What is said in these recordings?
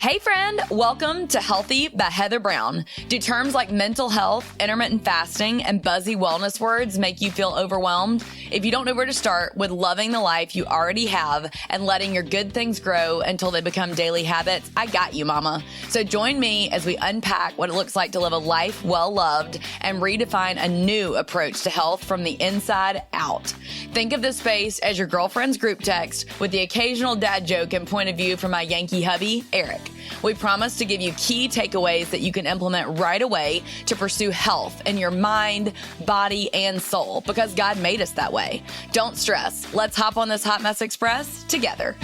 Hey friend, welcome to Healthy by Heather Brown. Do terms like mental health, intermittent fasting, and buzzy wellness words make you feel overwhelmed? If you don't know where to start with loving the life you already have and letting your good things grow until they become daily habits, I got you, mama. So join me as we unpack what it looks like to live a life well loved and redefine a new approach to health from the inside out. Think of this space as your girlfriend's group text with the occasional dad joke and point of view from my Yankee hubby, Eric. We promise to give you key takeaways that you can implement right away to pursue health in your mind, body, and soul because God made us that way. Don't stress. Let's hop on this Hot Mess Express together.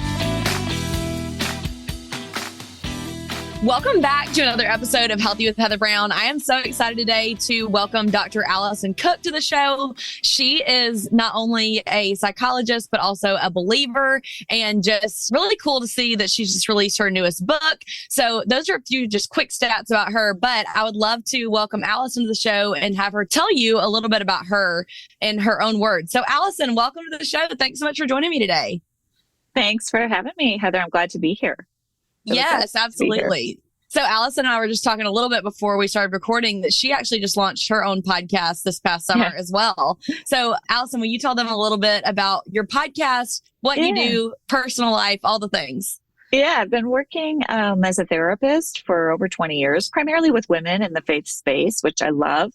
Welcome back to another episode of Healthy with Heather Brown. I am so excited today to welcome Dr. Alison Cook to the show. She is not only a psychologist, but also a believer, and just really cool to see that she's just released her newest book. So those are a few just quick stats about her, but I would love to welcome Alison to the show and have her tell you a little bit about her in her own words. So Alison, welcome to the show. Thanks so much for joining me today. Thanks for having me, Heather. I'm glad to be here. Yes, absolutely. So Alison and I were just talking a little bit before we started recording that she actually just launched her own podcast this past summer as well. So Alison, will you tell them a little bit about your podcast, what you do, personal life, all the things? Yeah, I've been working as a therapist for over 20 years, primarily with women in the faith space, which I love.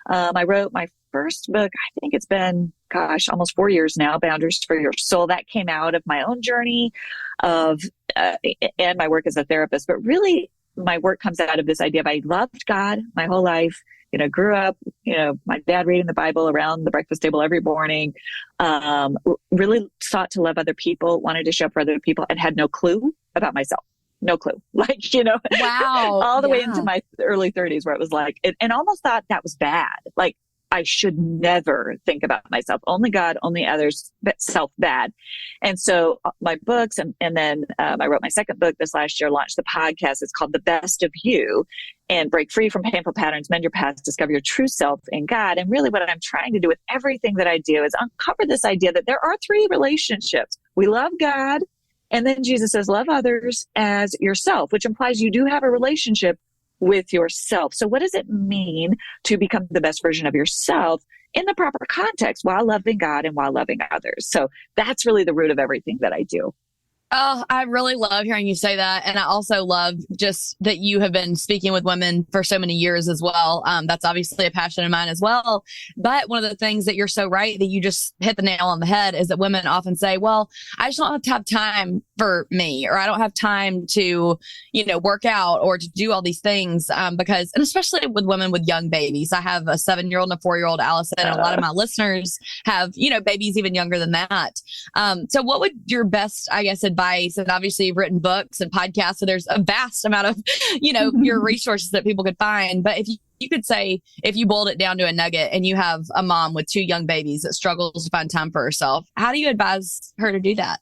I wrote my first book, I think it's been, almost 4 years now, Boundaries for Your Soul. That came out of my own journey and my work as a therapist. But really, my work comes out of this idea of I loved God my whole life. Grew up, my dad reading the Bible around the breakfast table every morning, really sought to love other people, wanted to show up for other people, and had no clue about myself. No clue. Wow. All the way into my early 30s where it was like, and almost thought that was bad. Like, I should never think about myself. Only God, only others, but self bad. And so my books, and then I wrote my second book this last year, launched the podcast. It's called The Best of You, and break free from painful patterns, mend your past, discover your true self in God. And really what I'm trying to do with everything that I do is uncover this idea that there are three relationships. We love God. And then Jesus says, love others as yourself, which implies you do have a relationship with yourself. So what does it mean to become the best version of yourself in the proper context while loving God and while loving others? So that's really the root of everything that I do. Oh, I really love hearing you say that. And I also love just that you have been speaking with women for so many years as well. That's obviously a passion of mine as well. But one of the things that you're so right that you just hit the nail on the head is that women often say, well, I just don't have time for me, or I don't have time to, work out or to do all these things because, and especially with women with young babies. I have a 7-year-old and a 4-year-old, Alison, and a lot of my listeners have, babies even younger than that. So what would your best, advice, and obviously you've written books and podcasts, so there's a vast amount of, your resources that people could find. But if you could say, if you boiled it down to a nugget and you have a mom with 2 young babies that struggles to find time for herself, how do you advise her to do that?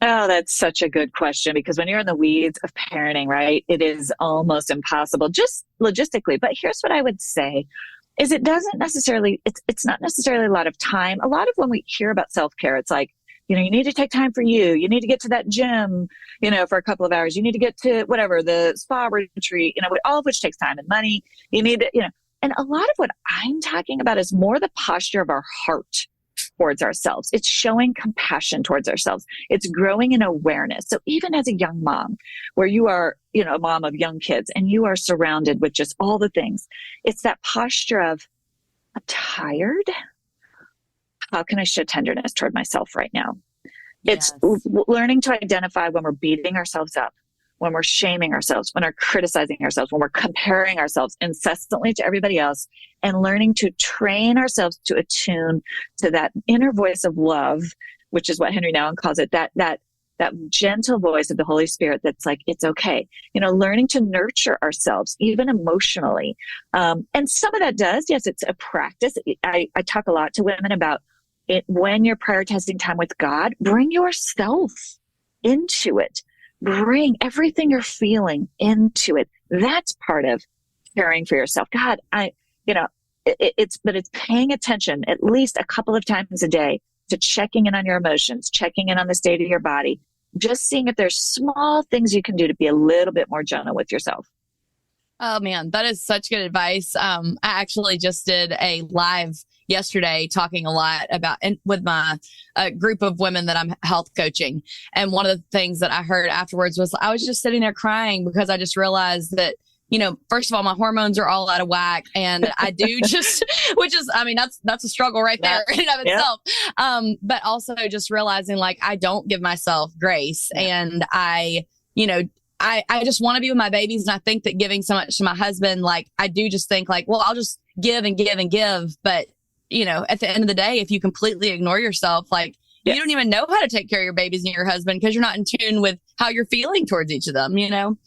Oh, that's such a good question, because when you're in the weeds of parenting, right, it is almost impossible just logistically. But here's what I would say is it's not necessarily a lot of time. A lot of when we hear about self-care, it's like, you need to take time for you. You need to get to that gym, for a couple of hours. You need to get to whatever, the spa retreat, all of which takes time and money. You need to, and a lot of what I'm talking about is more the posture of our heart towards ourselves. It's showing compassion towards ourselves. It's growing in awareness. So even as a young mom, where you are, a mom of young kids and you are surrounded with just all the things, it's that posture of, I'm tired. How can I show tenderness toward myself right now? Yes. It's learning to identify when we're beating ourselves up, when we're shaming ourselves, when we're criticizing ourselves, when we're comparing ourselves incessantly to everybody else, and learning to train ourselves to attune to that inner voice of love, which is what Henry Nouwen calls it, that gentle voice of the Holy Spirit that's like, it's okay. Learning to nurture ourselves, even emotionally. And some of that does, yes, it's a practice. I talk a lot to women about it. When you're prioritizing time with God, bring yourself into it. Bring everything you're feeling into it. That's part of caring for yourself. God, it's paying attention at least a couple of times a day to checking in on your emotions, checking in on the state of your body, just seeing if there's small things you can do to be a little bit more gentle with yourself. Oh man, that is such good advice. I actually just did a live yesterday talking a lot about and with my group of women that I'm health coaching. And one of the things that I heard afterwards was I was just sitting there crying because I just realized that, you know, first of all, my hormones are all out of whack, and I do just, which is, I mean, that's a struggle right there in and of itself. But also just realizing like I don't give myself grace, and I, you know, I just want to be with my babies. And I think that giving so much to my husband, like I do just think like, well, I'll just give and give and give. But, you know, at the end of the day, if you completely ignore yourself, like you don't even know how to take care of your babies and your husband because you're not in tune with how you're feeling towards each of them, you know?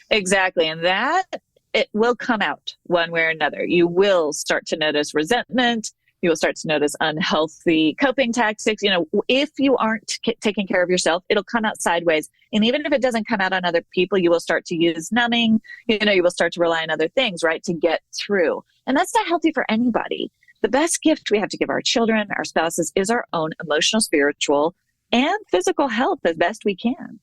Exactly. And that it will come out one way or another. You will start to notice resentment. You will start to notice unhealthy coping tactics. You know, if you aren't taking care of yourself, it'll come out sideways. And even if it doesn't come out on other people, you will start to use numbing. You know, you will start to rely on other things, right, to get through. And that's not healthy for anybody. The best gift we have to give our children, our spouses, is our own emotional, spiritual, and physical health as best we can.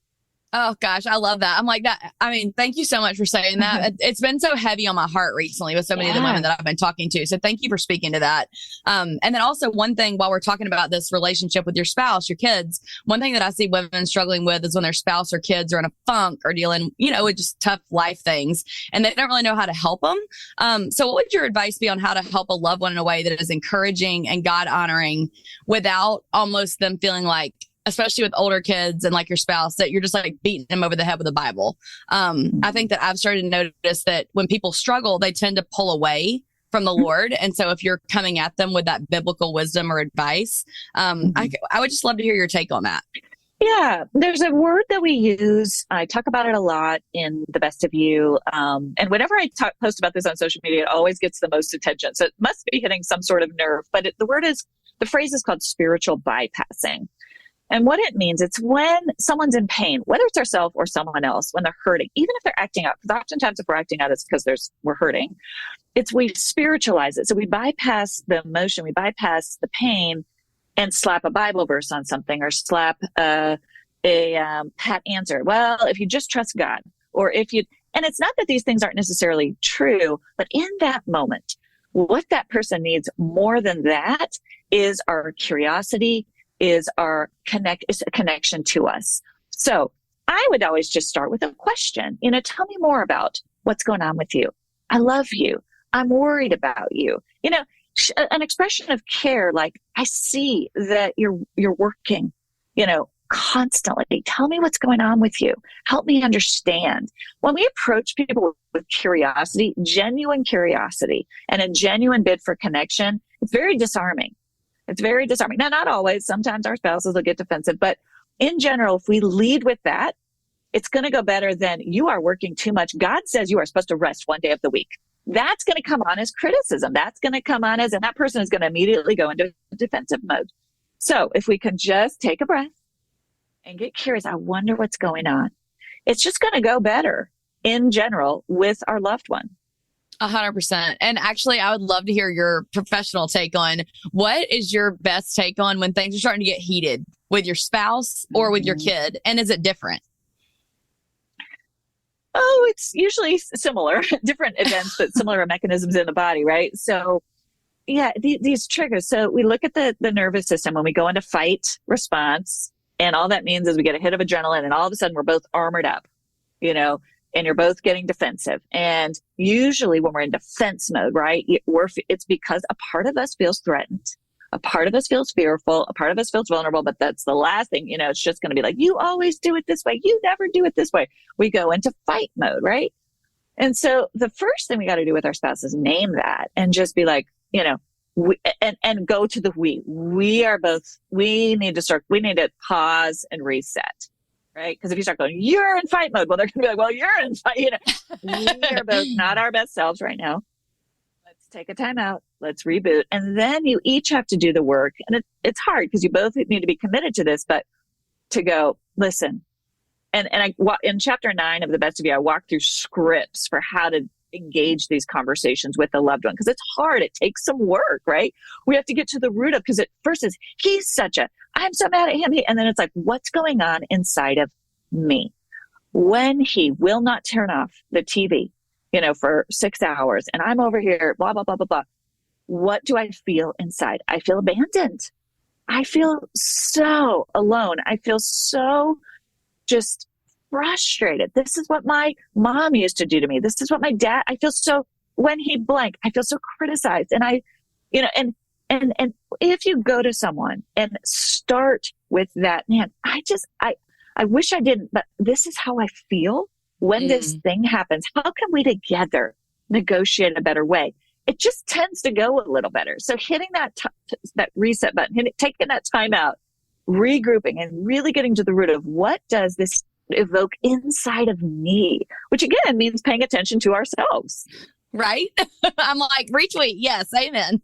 Oh gosh, I love that. I'm like that. I mean, thank you so much for saying that. It's been so heavy on my heart recently with so many of the women that I've been talking to. So thank you for speaking to that. And then also one thing while we're talking about this relationship with your spouse, your kids, one thing that I see women struggling with is when their spouse or kids are in a funk or dealing, you know, with just tough life things and they don't really know how to help them. So what would your advice be on how to help a loved one in a way that is encouraging and God honoring without almost them feeling like, especially with older kids and like your spouse, that you're just like beating them over the head with the Bible. I think that I've started to notice that when people struggle, they tend to pull away from the Lord. And so if you're coming at them with that biblical wisdom or advice, I would just love to hear your take on that. Yeah, there's a word that we use. I talk about it a lot in The Best of You. And whenever I post about this on social media, it always gets the most attention. So it must be hitting some sort of nerve. But the phrase is called spiritual bypassing. And what it means, it's when someone's in pain, whether it's ourselves or someone else, when they're hurting, even if they're acting out, because oftentimes if we're acting out, it's because we're hurting. We spiritualize it. So we bypass the emotion, we bypass the pain and slap a Bible verse on something or slap a pat answer. Well, if you just trust God, and it's not that these things aren't necessarily true, but in that moment, what that person needs more than that is our curiosity, is a connection to us. So I would always just start with a question. You know, tell me more about what's going on with you. I love you. I'm worried about you. You know, an expression of care, like I see that you're working, you know, constantly. Tell me what's going on with you. Help me understand. When we approach people with curiosity, genuine curiosity, and a genuine bid for connection, it's very disarming. It's very disarming. Now, not always. Sometimes our spouses will get defensive. But in general, if we lead with that, it's going to go better than you are working too much. God says you are supposed to rest one day of the week. That's going to come on as criticism. That's going to come on as, and that person is going to immediately go into defensive mode. So if we can just take a breath and get curious, I wonder what's going on. It's just going to go better in general with our loved one. 100%. And actually, I would love to hear your professional take on what is your best take on when things are starting to get heated with your spouse or with your kid? And is it different? Oh, it's usually similar, different events, but similar mechanisms in the body, right? So yeah, these triggers. So we look at the nervous system when we go into fight response, and all that means is we get a hit of adrenaline and all of a sudden we're both armored up, you know, and you're both getting defensive. And usually when we're in defense mode, right, it's because a part of us feels threatened. A part of us feels fearful. A part of us feels vulnerable. But that's the last thing, you know, it's just going to be like, you always do it this way. You never do it this way. We go into fight mode, right? And so the first thing we got to do with our spouse is name that and just be like, you know, and go to the we. We need to pause and reset. Right? Because if you start going, you're in fight mode, well, they're going to be like, well, you're in fight. You know, we are both not our best selves right now. Let's take a time out. Let's reboot. And then you each have to do the work. And it's hard because you both need to be committed to this, but to go, listen. And in chapter 9 of The Best of You, I walk through scripts for how to engage these conversations with a loved one because it's hard. It takes some work, right? We have to get to the root of, because at first it's, I'm so mad at him. And then it's like, what's going on inside of me. When he will not turn off the TV, for 6 hours, and I'm over here, blah, blah, blah, blah, blah. What do I feel inside? I feel abandoned. I feel so alone. I feel so just frustrated. This is what my mom used to do to me. This is what my dad, I feel so, when he blank, I feel so criticized. And and if you go to someone and start with that, man, I wish I didn't, but this is how I feel when this thing happens. How can we together negotiate a better way? It just tends to go a little better. So hitting that reset button, taking that time out, regrouping, and really getting to the root of what does this evoke inside of me, which again means paying attention to ourselves. Right? I'm like, retweet. Yes. Amen.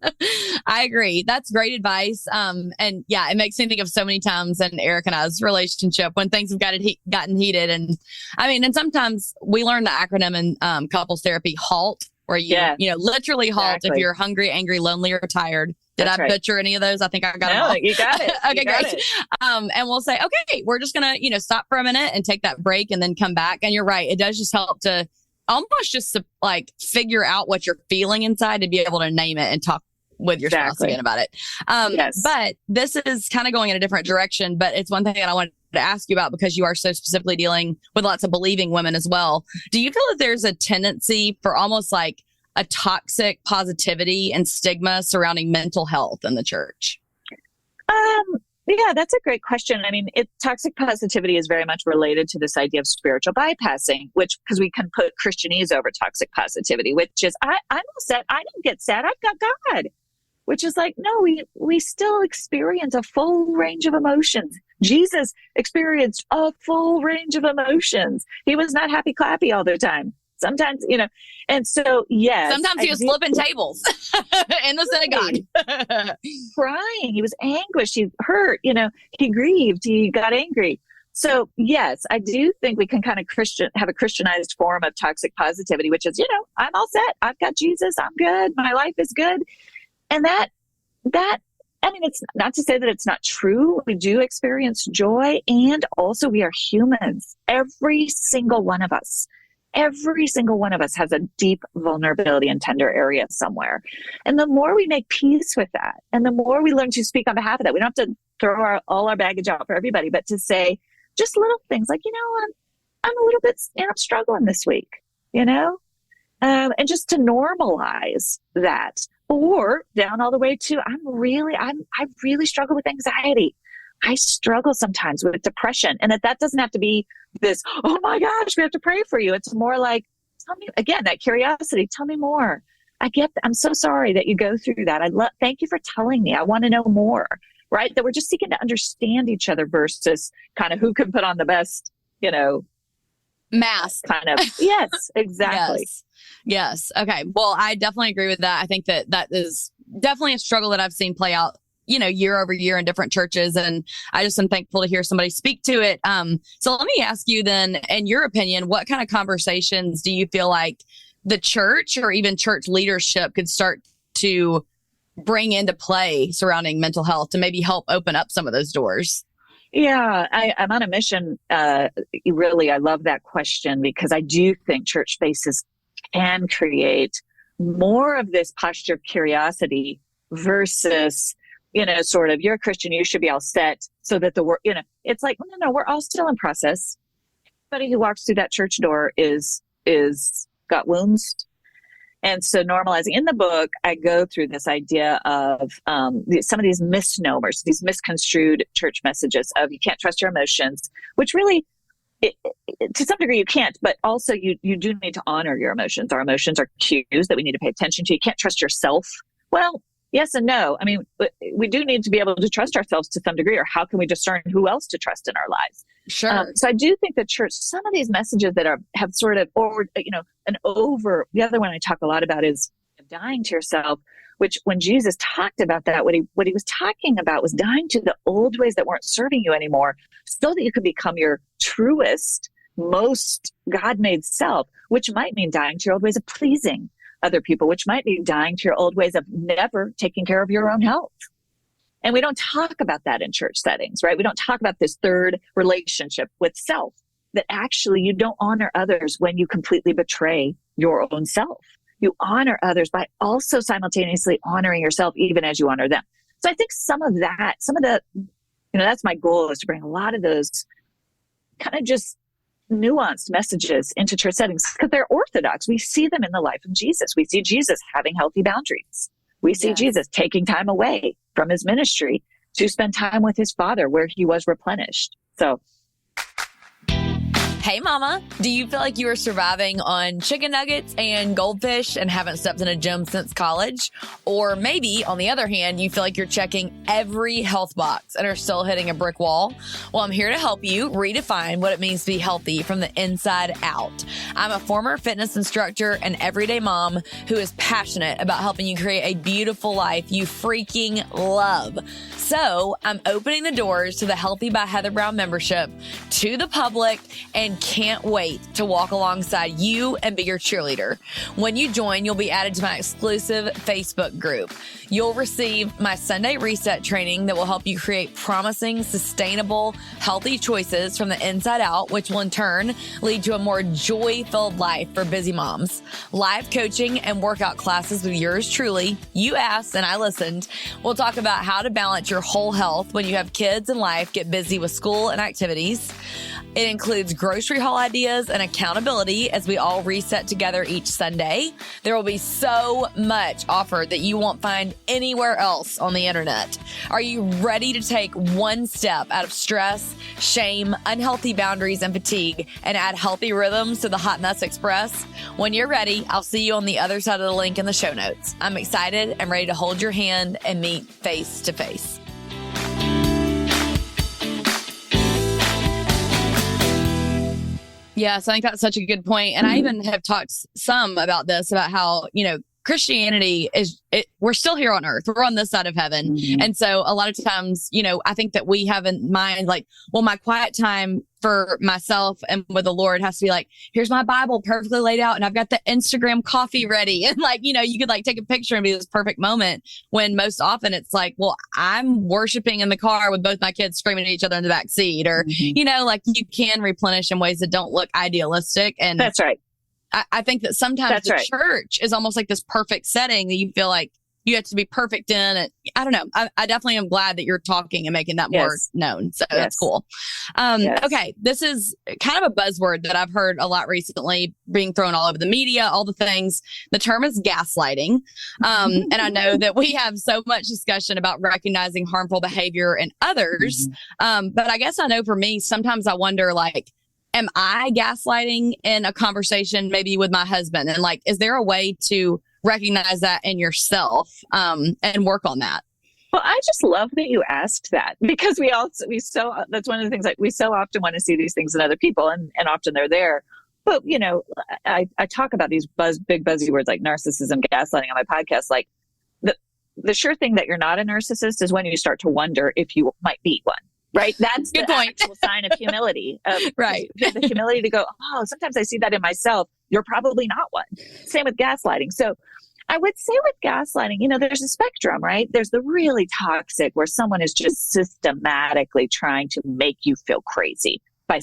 I agree. That's great advice. And yeah, it makes me think of so many times in Eric and I's relationship when things have gotten heated. And and sometimes we learn the acronym in couples therapy, HALT, where you literally halt if you're hungry, angry, lonely, or tired. Did I butcher any of those? I think I got them all. You got it. Okay, great. And we'll say, okay, we're just going to, stop for a minute and take that break and then come back. And you're right. It does just help to almost just like figure out what you're feeling inside to be able to name it and talk with your spouse again about it. Yes. But this is kind of going in a different direction, but it's one thing that I wanted to ask you about because you are so specifically dealing with lots of believing women as well. Do you feel that there's a tendency for almost like a toxic positivity and stigma surrounding mental health in the church? Yeah, that's a great question. Toxic positivity is very much related to this idea of spiritual bypassing, because we can put Christianese over toxic positivity, which is, I'm all set. I don't get sad. I've got God, which is like, no, we still experience a full range of emotions. Jesus experienced a full range of emotions. He was not happy clappy all the time. Sometimes, and so, yes. Sometimes he was flipping tables in the synagogue. Crying. He was anguished. He hurt, he grieved. He got angry. So, yes, I do think we can kind of have a Christianized form of toxic positivity, which is, I'm all set. I've got Jesus. I'm good. My life is good. And it's not to say that it's not true. We do experience joy, and also we are humans. Every single one of us has a deep vulnerability and tender area somewhere. And the more we make peace with that, and the more we learn to speak on behalf of that, we don't have to throw all our baggage out for everybody, but to say just little things like, I'm a little bit, I'm struggling this week, and just to normalize that, or down all the way to, I really struggle with anxiety. I struggle sometimes with depression, and that doesn't have to be this, oh my gosh, we have to pray for you. It's more like, tell me again, that curiosity, tell me more. I'm so sorry that you go through that. Thank you for telling me. I want to know more, right? That we're just seeking to understand each other versus kind of who can put on the best, mask kind of. Yes, exactly. Yes. Okay. Well, I definitely agree with that. I think that is definitely a struggle that I've seen play out year over year in different churches. And I just am thankful to hear somebody speak to it. So let me ask you then, in your opinion, what kind of conversations do you feel like the church or even church leadership could start to bring into play surrounding mental health to maybe help open up some of those doors? Yeah, I'm on a mission. Really, I love that question because I do think church spaces can create more of this posture of curiosity versus sort of, you're a Christian, you should be all set, so that the work, it's like, no, we're all still in process. Everybody who walks through that church door is got wounds. And so normalizing in the book, I go through this idea of some of these misnomers, these misconstrued church messages of you can't trust your emotions, which really, to some degree you can't, but also you do need to honor your emotions. Our emotions are cues that we need to pay attention to. You can't trust yourself. Well, yes and no. We do need to be able to trust ourselves to some degree, or how can we discern who else to trust in our lives? Sure. So I do think the church, some of these messages that have sort of, the other one I talk a lot about is dying to yourself, which when Jesus talked about that, what he was talking about was dying to the old ways that weren't serving you anymore, so that you could become your truest, most God-made self, which might mean dying to your old ways of pleasing other people, which might be dying to your old ways of never taking care of your own health. And we don't talk about that in church settings, right? We don't talk about this third relationship with self. that actually you don't honor others when you completely betray your own self. You honor others by also simultaneously honoring yourself, even as you honor them. So I think some of the, that's my goal, is to bring a lot of those kind of just nuanced messages into church settings, because they're orthodox. We see them in the life of Jesus. We see Jesus having healthy boundaries. We see Jesus taking time away from his ministry to spend time with his Father, where he was replenished. So, hey, mama, do you feel like you are surviving on chicken nuggets and goldfish and haven't stepped in a gym since college? Or maybe, on the other hand, you feel like you're checking every health box and are still hitting a brick wall? Well, I'm here to help you redefine what it means to be healthy from the inside out. I'm a former fitness instructor and everyday mom who is passionate about helping you create a beautiful life you freaking love. So I'm opening the doors to the Healthy by Heather Brown membership to the public and can't wait to walk alongside you and be your cheerleader. When you join, you'll be added to my exclusive Facebook group. You'll receive my Sunday reset training that will help you create promising, sustainable, healthy choices from the inside out, which will in turn lead to a more joy-filled life for busy moms. Live coaching and workout classes with yours truly. You asked and I listened. We'll talk about how to balance your whole health when you have kids and life get busy with school and activities. It includes grocery haul ideas and accountability as we all reset together each Sunday. There will be so much offered that you won't find anywhere else on the internet. Are you ready to take one step out of stress, shame, unhealthy boundaries, and fatigue and add healthy rhythms to the Hot Mess Express? When you're ready, I'll see you on the other side of the link in the show notes. I'm excited and ready to hold your hand and meet face to face. Yes, I think that's such a good point. And I even have talked some about this, about how, Christianity we're still here on earth. We're on this side of heaven. Mm-hmm. And so a lot of times, I think that we have in mind, like, well, my quiet time for myself and with the Lord has to be like, here's my Bible perfectly laid out and I've got the Instagram coffee ready. And you could take a picture and be this perfect moment, when most often it's like, well, I'm worshiping in the car with both my kids screaming at each other in the back seat, or, mm-hmm. You can replenish in ways that don't look idealistic. And that's right. I think that sometimes the church is almost like this perfect setting that you feel like you have to be perfect in. And I don't know. I definitely am glad that you're talking and making that more known. So that's cool. Okay. This is kind of a buzzword that I've heard a lot recently being thrown all over the media, all the things. The term is gaslighting. And I know that we have so much discussion about recognizing harmful behavior in others. Mm-hmm. But I guess I know for me, sometimes I wonder, am I gaslighting in a conversation maybe with my husband? And is there a way to recognize that in yourself and work on that? Well, I just love that you asked that, because that's one of the things, we so often want to see these things in other people, and often they're there. But, I talk about these big buzzy words like narcissism, gaslighting on my podcast. The sure thing that you're not a narcissist is when you start to wonder if you might be one. Right. That's the actual sign of humility. Right. The humility to go, oh, sometimes I see that in myself. You're probably not one. Same with gaslighting. So I would say with gaslighting, there's a spectrum, right? There's the really toxic, where someone is just systematically trying to make you feel crazy but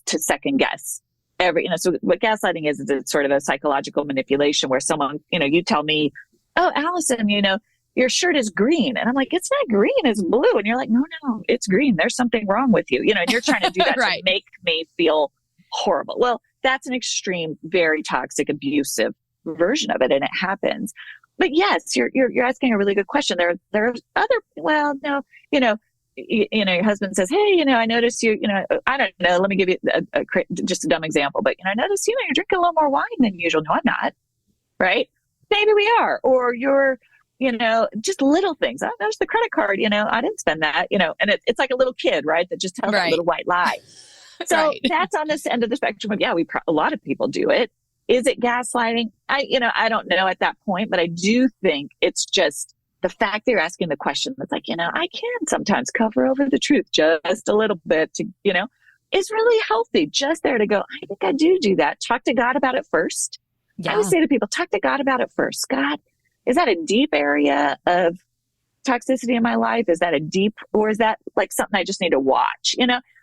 to second guess so what gaslighting is it's sort of a psychological manipulation where someone, you tell me, oh, Alison, your shirt is green. And I'm like, it's not green, it's blue. And you're like, no, it's green. There's something wrong with you. And you're trying to do that to make me feel horrible. Well, that's an extreme, very toxic, abusive version of it. And it happens. But yes, you're asking a really good question. There are other, your husband says, hey, I noticed you, I don't know, let me give you just a dumb example, but, I noticed, you're drinking a little more wine than usual. No, I'm not. Right. Maybe we are. Or you're, just little things. I noticed the credit card, I didn't spend that, and it's like a little kid, right, that just tells a little white lie. So that's on this end of the spectrum of, a lot of people do it. Is it gaslighting? I don't know at that point, but I do think it's just the fact that you're asking the question that's I can sometimes cover over the truth just a little bit to, is really healthy. Just there to go, I think I do that. Talk to God about it first. Yeah. I always say to people, talk to God about it first. God, is that a deep area of toxicity in my life? Is that or is that something I just need to watch?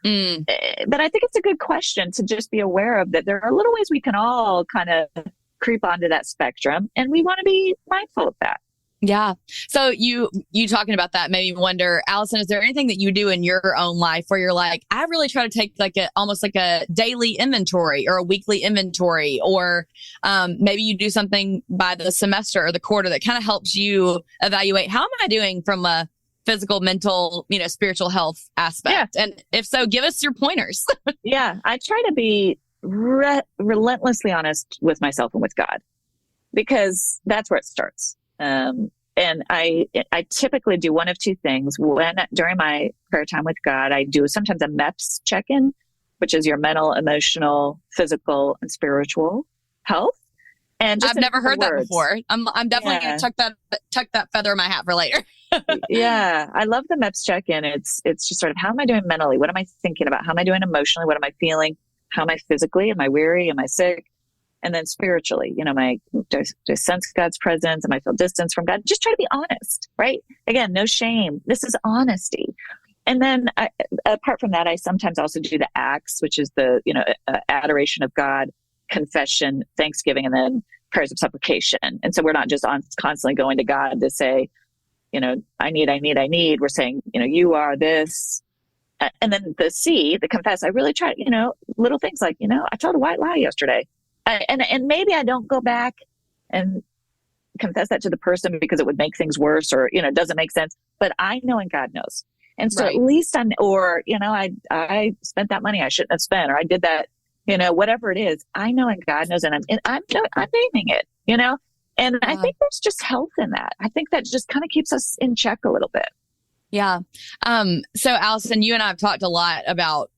Mm. But I think it's a good question to just be aware of, that there are little ways we can all kind of creep onto that spectrum, and we want to be mindful of that. Yeah. So you talking about that made me wonder, Alison, is there anything that you do in your own life where you're like, I really try to take like almost like a daily inventory or a weekly inventory, or maybe you do something by the semester or the quarter that kind of helps you evaluate, how am I doing from a physical, mental, spiritual health aspect? Yeah. And if so, give us your pointers. Yeah. I try to be relentlessly honest with myself and with God, because that's where it starts. And I typically do one of two things. During my prayer time with God, I do sometimes a MEPS check-in, which is your mental, emotional, physical, and spiritual health. And I've never heard that before. I'm definitely going to tuck that feather in my hat for later. Yeah. I love the MEPS check-in. It's just sort of, how am I doing mentally? What am I thinking about? How am I doing emotionally? What am I feeling? How am I physically? Am I weary? Am I sick? And then spiritually, do I sense God's presence? Am I feel distance from God? Just try to be honest, right? Again, no shame. This is honesty. And then apart from that, I sometimes also do the acts, which is the, adoration of God, confession, thanksgiving, and then prayers of supplication. And so we're not just constantly going to God to say, I need. We're saying, you are this. And then the confess, I really try, little things like, I told a white lie yesterday. And maybe I don't go back and confess that to the person because it would make things worse, or, it doesn't make sense, but I know and God knows. And so right. At least I spent that money I shouldn't have spent, or I did that, whatever it is, I know and God knows, and I'm naming it, and I think there's just health in that. I think that just kind of keeps us in check a little bit. Yeah. So Alison, you and I have talked a lot about,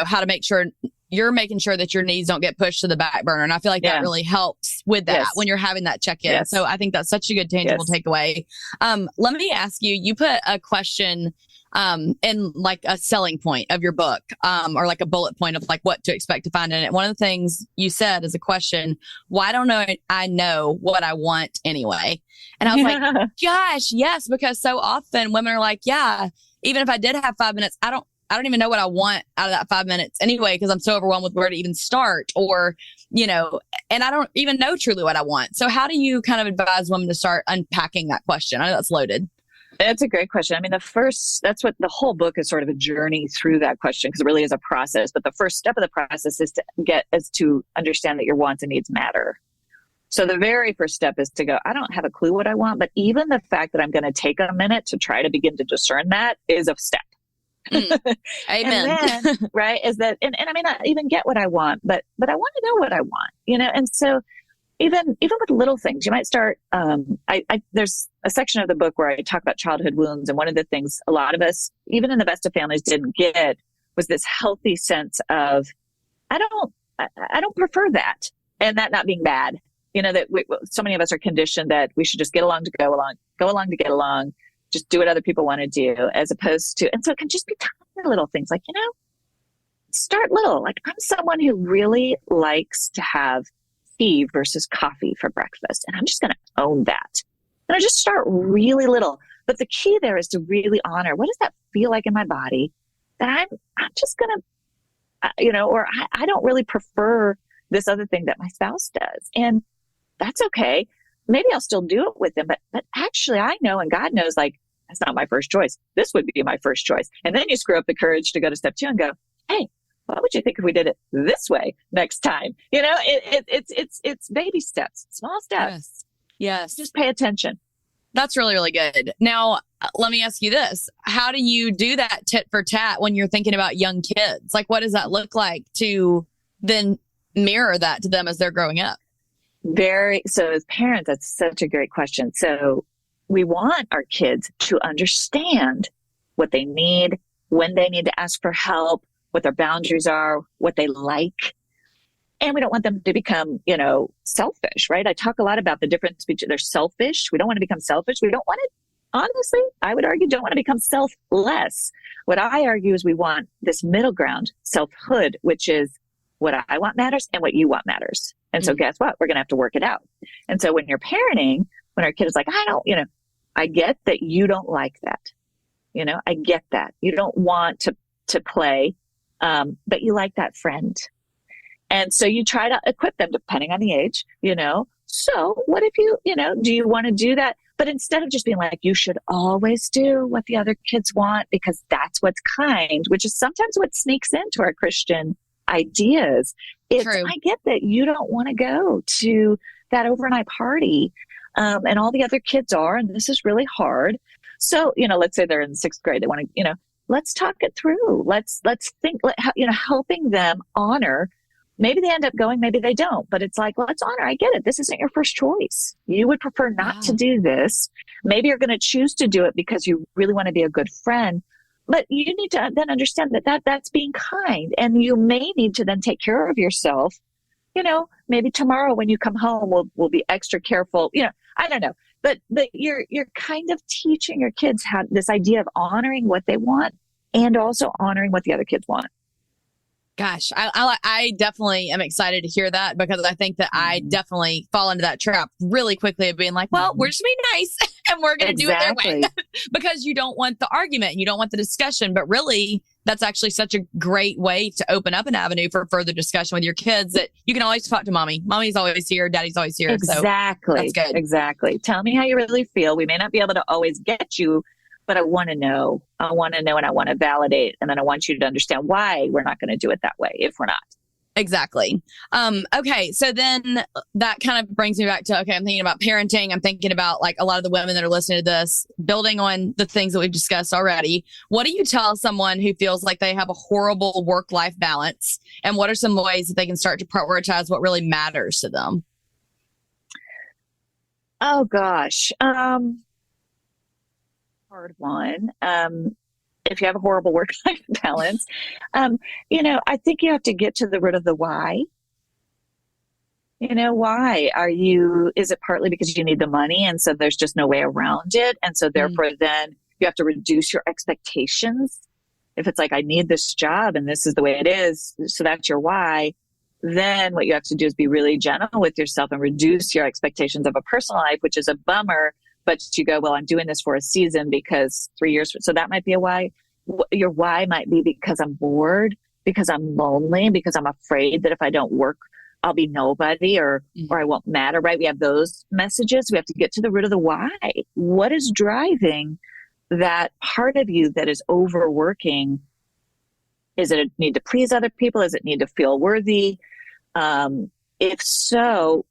how to make sure you're making sure that your needs don't get pushed to the back burner. And I feel like that really helps with that when you're having that check-in. Yes. So I think that's such a good tangible takeaway. Let me ask you, you put a question in like a selling point of your book, or like a bullet point of like what to expect to find in it. One of the things you said is a question, why don't I know what I want anyway? And I was like, gosh, yes, because so often women are like, yeah, even if I did have 5 minutes, I don't even know what I want out of that 5 minutes anyway, because I'm so overwhelmed with where to even start, or, and I don't even know truly what I want. So how do you kind of advise women to start unpacking that question? I know that's loaded. That's a great question. I mean, that's what the whole book is, sort of a journey through that question, because it really is a process. But the first step of the process is to understand that your wants and needs matter. So the very first step is to go, I don't have a clue what I want, but even the fact that I'm going to take a minute to try to begin to discern that is a step. Amen. And then, right, is that, and I may not even get what I want, but I want to know what I want, and so even with little things, you might start, there's a section of the book where I talk about childhood wounds. And one of the things a lot of us, even in the best of families, didn't get was this healthy sense of, I don't prefer that. And that not being bad, that so many of us are conditioned that we should just get along to go along to get along, just do what other people want to do, as opposed to, and so it can just be tiny little things like, start little. Like, I'm someone who really likes to have tea versus coffee for breakfast, and I'm just going to own that. And I just start really little. But the key there is to really honor, what does that feel like in my body, that I'm just going to, or I don't really prefer this other thing that my spouse does. And that's okay. Maybe I'll still do it with them, but actually I know, and God knows, like, that's not my first choice. This would be my first choice. And then you screw up the courage to go to step 2 and go, hey, what would you think if we did it this way next time? It's baby steps, small steps. Yes. Just pay attention. That's really, really good. Now, let me ask you this. How do you do that tit for tat when you're thinking about young kids? Like, what does that look like to then mirror that to them as they're growing up? So as parents, that's such a great question. So we want our kids to understand what they need, when they need to ask for help, what their boundaries are, what they like. And we don't want them to become, selfish, right? I talk a lot about the difference between they're selfish. We don't want to become selfish. We don't want to, honestly, I would argue, don't want to become selfless. What I argue is we want this middle ground, selfhood, which is what I want matters and what you want matters. And so guess what? We're going to have to work it out. And so when you're parenting, when our kid is like, I get that you don't like that. I get that. You don't want to play but you like that friend. And so you try to equip them depending on the age, So what if do you want to do that? But instead of just being like, you should always do what the other kids want because that's what's kind, which is sometimes what sneaks into our Christian ideas. True. I get that you don't want to go to that overnight party and all the other kids are, and this is really hard. So, let's say they're in sixth grade. They want to, let's talk it through. Let's think, helping them honor. Maybe they end up going, maybe they don't, but it's like, let's honor. I get it. This isn't your first choice. You would prefer not to do this. Maybe you're going to choose to do it because you really want to be a good friend. But you need to then understand that's being kind. And you may need to then take care of yourself. Maybe tomorrow when you come home, we'll be extra careful. I don't know. But you're kind of teaching your kids how this idea of honoring what they want and also honoring what the other kids want. Gosh, I definitely am excited to hear that because I think that I definitely fall into that trap really quickly of being like, well, we're just being nice and we're going to do it their way because you don't want the argument and you don't want the discussion. But really, that's actually such a great way to open up an avenue for further discussion with your kids that you can always talk to mommy. Mommy's always here. Daddy's always here. Exactly. So that's good. Exactly. Tell me how you really feel. We may not be able to always get you, but I want to know. I want to know and I want to validate. And then I want you to understand why we're not going to do it that way if we're not. Exactly. Okay. So then that kind of brings me back to, I'm thinking about parenting. I'm thinking about like a lot of the women that are listening to this, building on the things that we've discussed already. What do you tell someone who feels like they have a horrible work-life balance? And what are some ways that they can start to prioritize what really matters to them? Oh, gosh. Hard one. If you have a horrible work-life balance, I think you have to get to the root of the why. Why is it partly because you need the money and so there's just no way around it? And so therefore then you have to reduce your expectations. If it's like, I need this job and this is the way it is, so that's your why, then what you have to do is be really gentle with yourself and reduce your expectations of a personal life, which is a bummer. But you go, well, I'm doing this for a season because 3 years. So that might be a why. Your why might be because I'm bored, because I'm lonely, because I'm afraid that if I don't work, I'll be nobody or I won't matter, right? We have those messages. We have to get to the root of the why. What is driving that part of you that is overworking? Is it a need to please other people? Is it need to feel worthy? If so,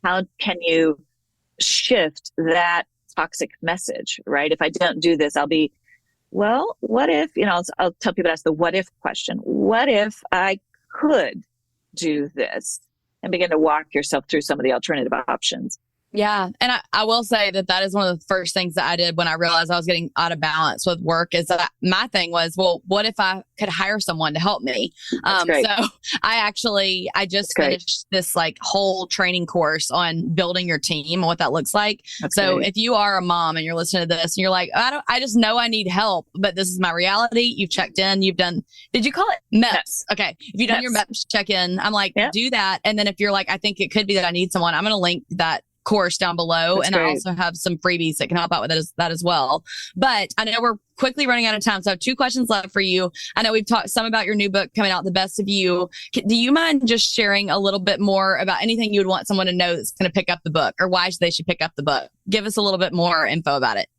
how can you shift that toxic message, right? If I don't do this, I'll be, well, what if, I'll tell people that's the what if question. What if I could do this? And begin to walk yourself through some of the alternative options. Yeah. And I will say that is one of the first things that I did when I realized I was getting out of balance with work is that my thing was, well, what if I could hire someone to help me? So I just finished this like whole training course on building your team and what that looks like. So if you are a mom and you're listening to this and you're like, I just know I need help, but this is my reality. You've checked in, did you call it MEPS? Okay. If you've done your MEPS check-in, I'm like, do that. And then if you're like, I think it could be that I need someone, I'm going to link that course down below. I also have some freebies that can help out with that as well. But I know we're quickly running out of time. So I have 2 questions left for you. I know we've talked some about your new book coming out, The Best of You. Do you mind just sharing a little bit more about anything you would want someone to know that's going to pick up the book or why they should pick up the book? Give us a little bit more info about it.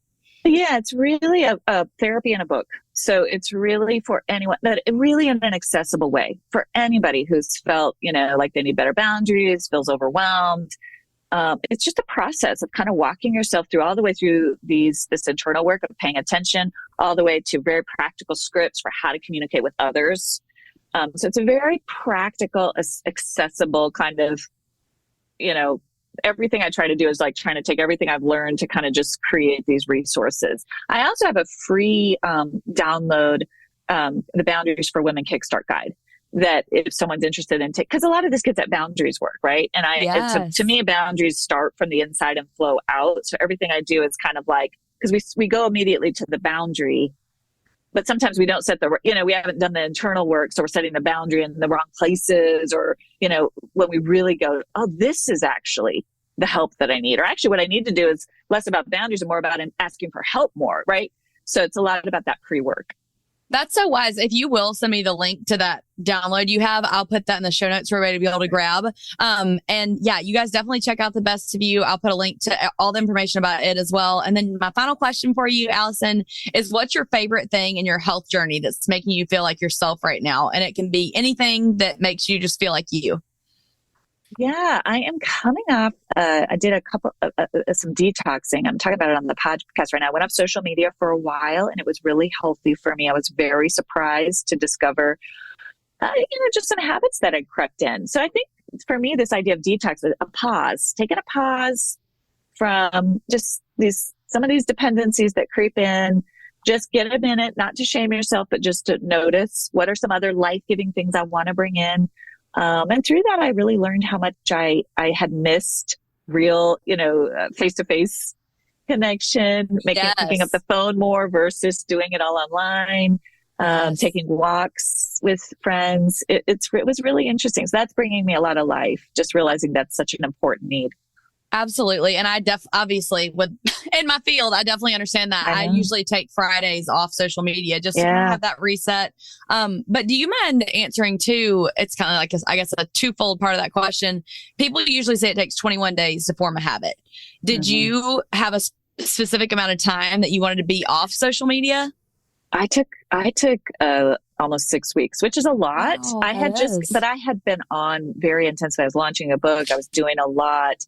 Yeah, it's really a therapy and a book. So it's really for anyone, but really in an accessible way for anybody who's felt, like they need better boundaries, feels overwhelmed. It's just a process of kind of walking yourself through all the way through this internal work of paying attention, all the way to very practical scripts for how to communicate with others. So it's a very practical, accessible kind of, everything I try to do is like trying to take everything I've learned to kind of just create these resources. I also have a free download, the Boundaries for Women Kickstart Guide. That if someone's interested in because a lot of this gets at boundaries work, right? And to me, boundaries start from the inside and flow out. So everything I do is kind of like, because we go immediately to the boundary, but sometimes we don't set we haven't done the internal work. So we're setting the boundary in the wrong places or, when we really go, oh, this is actually the help that I need. Or actually what I need to do is less about boundaries and more about asking for help more, right? So it's a lot about that pre-work. That's so wise. If you will send me the link to that download you have, I'll put that in the show notes for everybody to be able to grab. And yeah, you guys definitely check out The Best of You. I'll put a link to all the information about it as well. And then my final question for you, Alison, is what's your favorite thing in your health journey that's making you feel like yourself right now? And it can be anything that makes you just feel like you. Yeah, I am coming off. I did a couple some detoxing. I'm talking about it on the podcast right now. I went off social media for a while, and it was really healthy for me. I was very surprised to discover, just some habits that had crept in. So I think for me, this idea of detox, a pause, taking a pause from just some of these dependencies that creep in. Just get a minute, not to shame yourself, but just to notice what are some other life-giving things I want to bring in. And through that, I really learned how much I had missed real, face-to-face connection, picking up the phone more versus doing it all online, taking walks with friends. It was really interesting. So that's bringing me a lot of life, just realizing that's such an important need. Absolutely. And I obviously in my field, I definitely understand that. I usually take Fridays off social media just to kind of have that reset. But do you mind answering too? It's kind of like, I guess, a twofold part of that question. People usually say it takes 21 days to form a habit. Did you have a specific amount of time that you wanted to be off social media? I took almost 6 weeks, which is a lot. Oh, but I had been on very intensive. I was launching a book. I was doing a lot.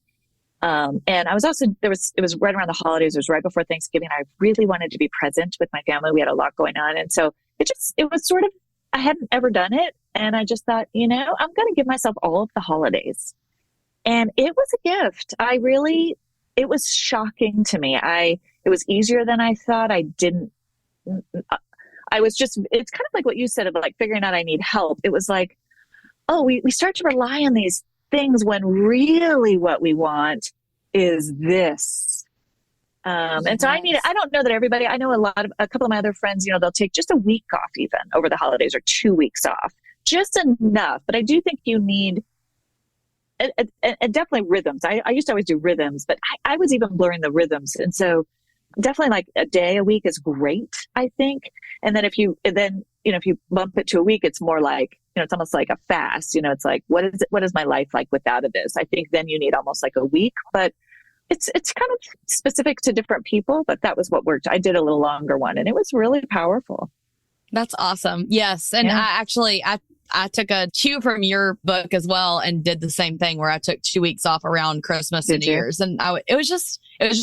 And I was also, it was right around the holidays. It was right before Thanksgiving. I really wanted to be present with my family. We had a lot going on. And so it was sort of, I hadn't ever done it. And I just thought, I'm going to give myself all of the holidays. And it was a gift. It was shocking to me. It was easier than I thought. It's kind of like what you said about like figuring out I need help. It was like, we start to rely on these things when really what we want is this. And so I don't know that everybody, I know a couple of my other friends, they'll take just a week off even over the holidays or 2 weeks off, just enough. But I do think you need, and definitely rhythms. I used to always do rhythms, but I was even blurring the rhythms. And so definitely like a day a week is great, I think. And then if you bump it to a week, it's more like, it's almost like a fast, it's like, what is my life like without this? I think then you need almost like a week, but it's kind of specific to different people, but that was what worked. I did a little longer one and it was really powerful. That's awesome. Yes. And I took a cue from your book as well and did the same thing where I took 2 weeks off around Christmas and New Year's. And it was just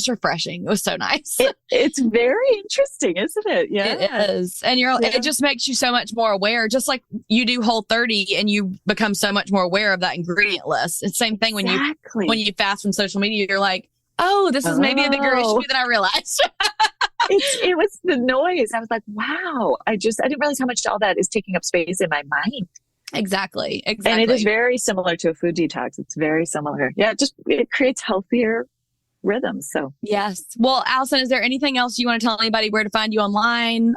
refreshing. It was so nice. It's very interesting, isn't it? Yeah, it is. And it just makes you so much more aware, just like you do Whole30 and you become so much more aware of that ingredient list. It's the same thing when you fast from social media, you're like, oh, this is maybe a bigger issue than I realized. It was the noise. I was like, wow, I didn't realize how much all that is taking up space in my mind. Exactly. And it is very similar to a food detax. It's very similar. Yeah, it creates healthier rhythms. So yes. Well, Alison, is there anything else you want to tell anybody where to find you online?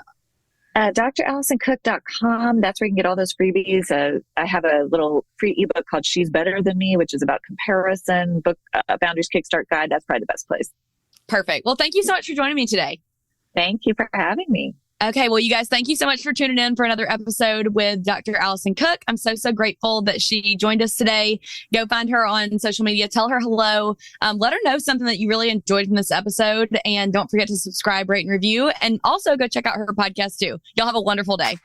dralisoncook.com. That's where you can get all those freebies. I have a little free ebook called She's Better Than Me, which is about comparison, book Boundaries Kickstart Guide. That's probably the best place. Perfect. Well, thank you so much for joining me today. Thank you for having me. Okay. Well, you guys, thank you so much for tuning in for another episode with Dr. Alison Cook. I'm so grateful that she joined us today. Go find her on social media. Tell her hello. Let her know something that you really enjoyed from this episode. And don't forget to subscribe, rate, and review. And also go check out her podcast too. Y'all have a wonderful day.